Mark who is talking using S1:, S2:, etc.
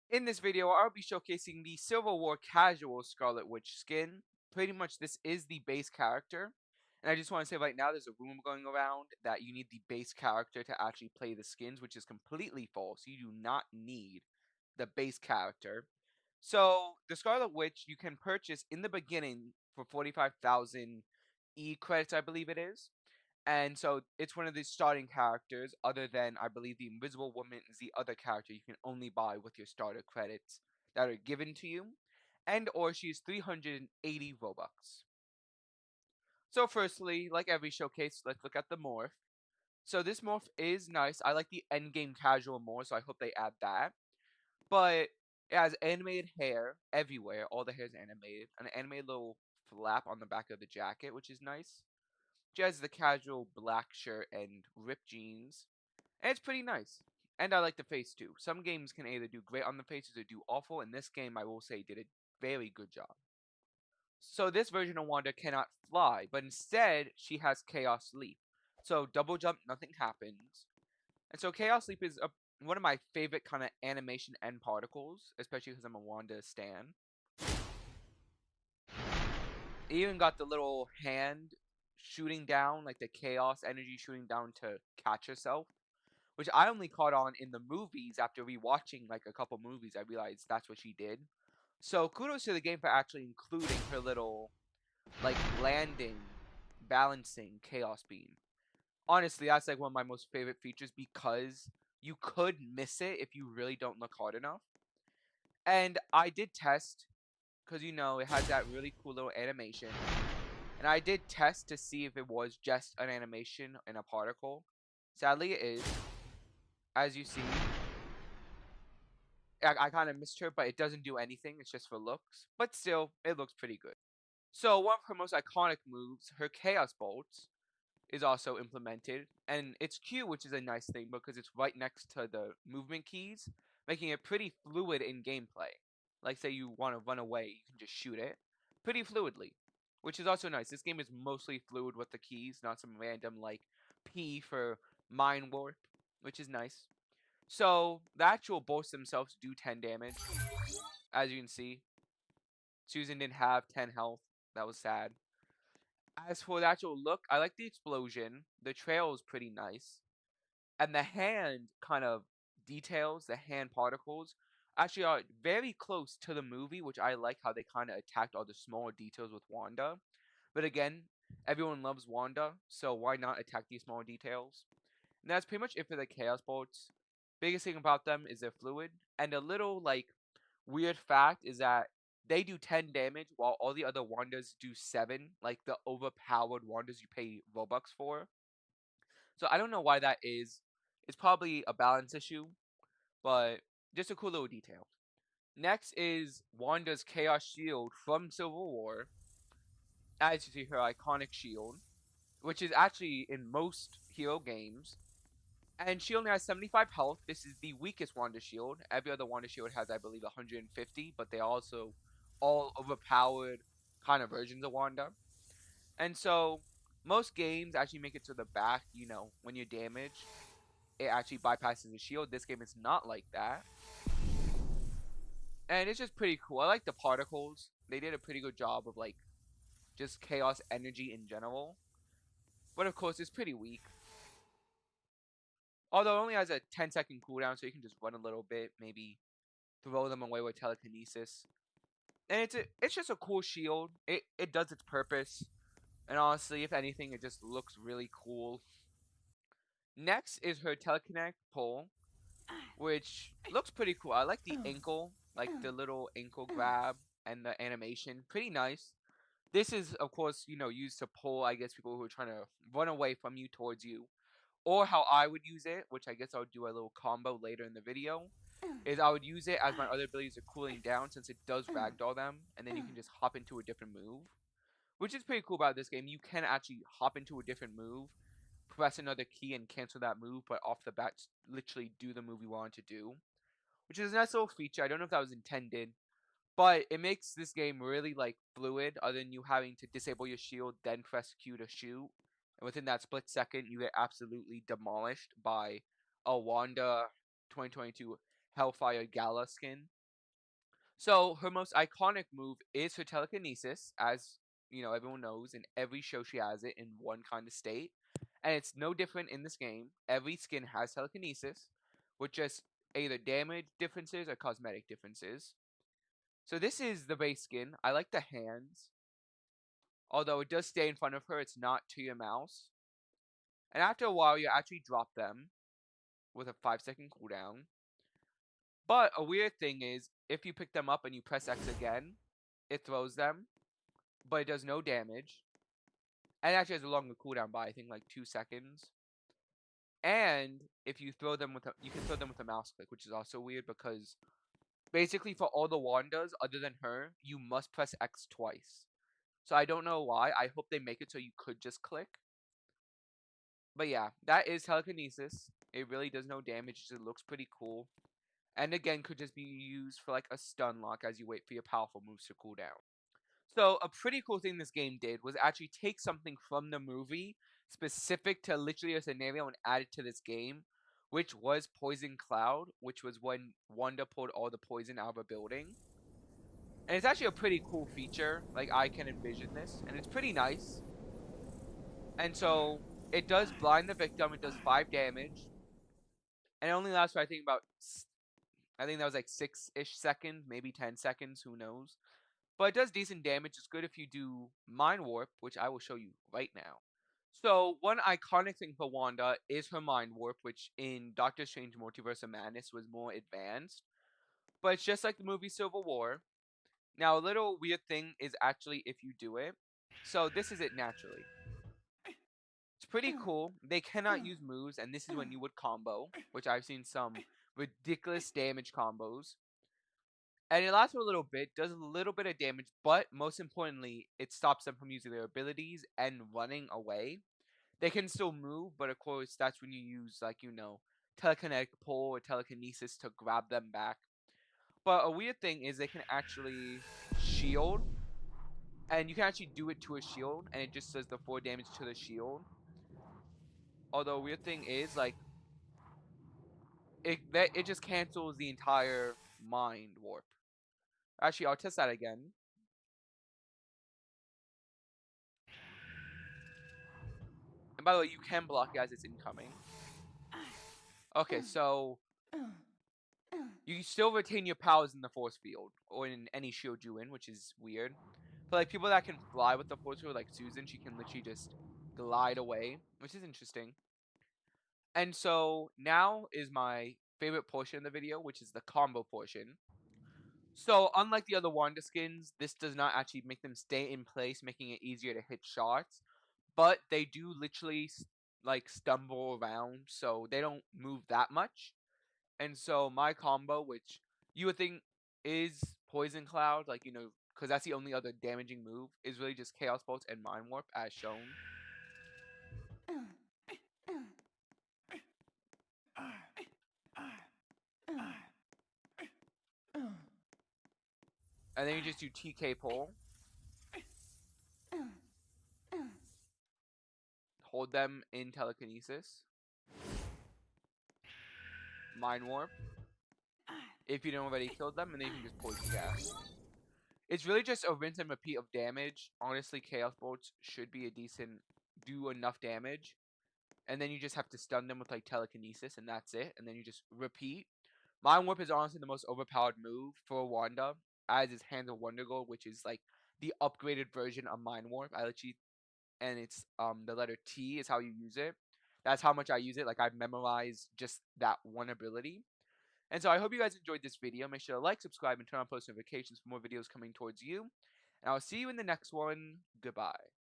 S1: In this video, I'll be showcasing the Civil War Casual Scarlet Witch skin. Pretty much this is the base character. And I just want to say right now, there's a rumor going around that you need the base character to actually play the skins, which is completely false. You do not need the base character. So, the Scarlet Witch you can purchase in the beginning for 45,000 E credits, I believe it is. And so it's one of the starting characters, other than I believe the Invisible Woman is the other character you can only buy with your starter credits that are given to you. And or she's 380 Robux. So firstly, like every showcase, let's look at the morph. So this morph is nice. I like the endgame casual more, so I hope they add that. But it has animated hair everywhere. All the hair is animated. An animated little flap on the back of the jacket, which is nice. She has the casual black shirt and ripped jeans. And it's pretty nice. And I like the face too. Some games can either do great on the faces or do awful. In this game, I will say, did a very good job. So this version of Wanda cannot fly, but instead she has Chaos Leap. So double jump, nothing happens. And so Chaos Leap is one of my favorite kind of animation end particles, especially because I'm a Wanda stan. It even got the little hand shooting down, like the chaos energy shooting down to catch herself, which I only caught on in the movies after rewatching like a couple movies. I realized that's what she did. So kudos to the game for actually including her little like landing, balancing chaos beam. Honestly, that's like one of my most favorite features because you could miss it if you really don't look hard enough. And I did test because you know it has that really cool little animation. And I did test to see if it was just an animation in a particle. Sadly, it is. As you see, I kind of missed her, but it doesn't do anything. It's just for looks. But still, it looks pretty good. So one of her most iconic moves, her Chaos Bolts, is also implemented. And it's Q, which is a nice thing because it's right next to the movement keys, making it pretty fluid in gameplay. Like say you want to run away, you can just shoot it pretty fluidly, which is also nice. This game is mostly fluid with the keys, not some random like P for Mind Warp, which is nice. So the actual bolts themselves do 10 damage, as you can see. Susan didn't have 10 health. That was sad. As for the actual look, I like the explosion. The trail is pretty nice. And the hand kind of details, the hand particles, actually are very close to the movie, which I like how they kind of attacked all the smaller details with Wanda. But again, everyone loves Wanda, so why not attack these smaller details? And that's pretty much it for the Chaos Bolts. Biggest thing about them is they're fluid, and a little like weird fact is that they do 10 damage while all the other Wandas do 7, like the overpowered Wandas you pay Robux for. So I don't know why that is. It's probably a balance issue, but just a cool little detail. Next is Wanda's Chaos Shield from Civil War. As you see, her iconic shield, which is actually in most hero games. And she only has 75 health. This is the weakest Wanda shield. Every other Wanda shield has, I believe, 150, but they also all overpowered kind of versions of Wanda. And so most games actually make it to the back, you know, when you're damaged, it actually bypasses the shield. This game is not like that. And it's just pretty cool. I like the particles. They did a pretty good job of like just chaos energy in general. But of course, it's pretty weak. Although it only has a 10-second cooldown, so you can just run a little bit, maybe throw them away with telekinesis. And it's just a cool shield. It does its purpose. And honestly, if anything, it just looks really cool. Next is her telekinetic pull, which looks pretty cool. I like the ankle, like the little ankle grab and the animation. Pretty nice. This is, of course, you know, used to pull, I guess, people who are trying to run away from you towards you. Or how I would use it, which I guess I'll do a little combo later in the video, is I would use it as my other abilities are cooling down since it does ragdoll them, and then you can just hop into a different move. Which is pretty cool about this game. You can actually hop into a different move, press another key and cancel that move, but off the bat literally do the move you wanted to do. Which is a nice little feature. I don't know if that was intended, but it makes this game really like fluid, other than you having to disable your shield, then press Q to shoot. And within that split second, you get absolutely demolished by a Wanda 2022 Hellfire Gala skin. So her most iconic move is her telekinesis, as everyone knows. In every show, she has it in one kind of state, and it's no different in this game. Every skin has telekinesis, with just either damage differences or cosmetic differences. So this is the base skin. I like the hands, although it does stay in front of her. It's not to your mouse, and after a while, you actually drop them with a 5-second cooldown. But a weird thing is, if you pick them up and you press X again, it throws them, but it does no damage. And it actually has a longer cooldown by I think like 2 seconds. And if you throw them you can throw them with a mouse click, which is also weird because basically for all the Wandas other than her, you must press X twice. So I don't know why. I hope they make it so you could just click. But yeah, that is telekinesis. It really does no damage. It looks pretty cool. And again, could just be used for like a stun lock as you wait for your powerful moves to cool down. So a pretty cool thing this game did was actually take something from the movie specific to literally a scenario and add it to this game, which was Poison Cloud, which was when Wanda pulled all the poison out of a building. And it's actually a pretty cool feature. Like I can envision this, and it's pretty nice. And so it does blind the victim. It does 5 damage, and it only lasts for I think that was like 6-ish seconds, maybe 10 seconds. Who knows? But it does decent damage. It's good if you do Mind Warp, which I will show you right now. So, one iconic thing for Wanda is her Mind Warp, which in Doctor Strange Multiverse of Madness was more advanced. But it's just like the movie Civil War. Now, a little weird thing is actually if you do it. So, this is it naturally. It's pretty cool. They cannot use moves, and this is when you would combo, which I've seen some ridiculous damage combos. And it lasts for a little bit, does a little bit of damage, but most importantly, it stops them from using their abilities and running away. They can still move, but of course, that's when you use, like, telekinetic pull or telekinesis to grab them back. But a weird thing is they can actually shield, and you can actually do it to a shield, and it just does the 4 damage to the shield. Although, a weird thing is, like, it just cancels the entire mind warp. Actually, I'll test that again. And by the way, you can block it as it's incoming. Okay, so you still retain your powers in the force field or in any shield you in, which is weird. But like people that can fly with the force field, like Susan, she can literally just glide away, which is interesting. And so now is my favorite portion of the video, which is the combo portion. So unlike the other Wanda skins, this does not actually make them stay in place, making it easier to hit shots. But they do literally like stumble around, so they don't move that much. And so my combo, which you would think is Poison Cloud, like, because that's the only other damaging move, is really just Chaos Bolts and Mind Warp as shown. And then you just do TK pull. Hold them in Telekinesis. Mind Warp. If you don't already killed them, and then you can just Poison Gas. It's really just a rinse and repeat of damage. Honestly, Chaos Bolts should be do enough damage. And then you just have to stun them with like Telekinesis, and that's it. And then you just repeat. Mind Warp is honestly the most overpowered move for Wanda, as is Hands of Wonder Gold, which is like the upgraded version of Mind Warp. And it's the letter T is how you use it. That's how much I use it. Like I've memorized just that one ability. And so I hope you guys enjoyed this video. Make sure to like, subscribe, and turn on post notifications for more videos coming towards you. And I'll see you in the next one. Goodbye.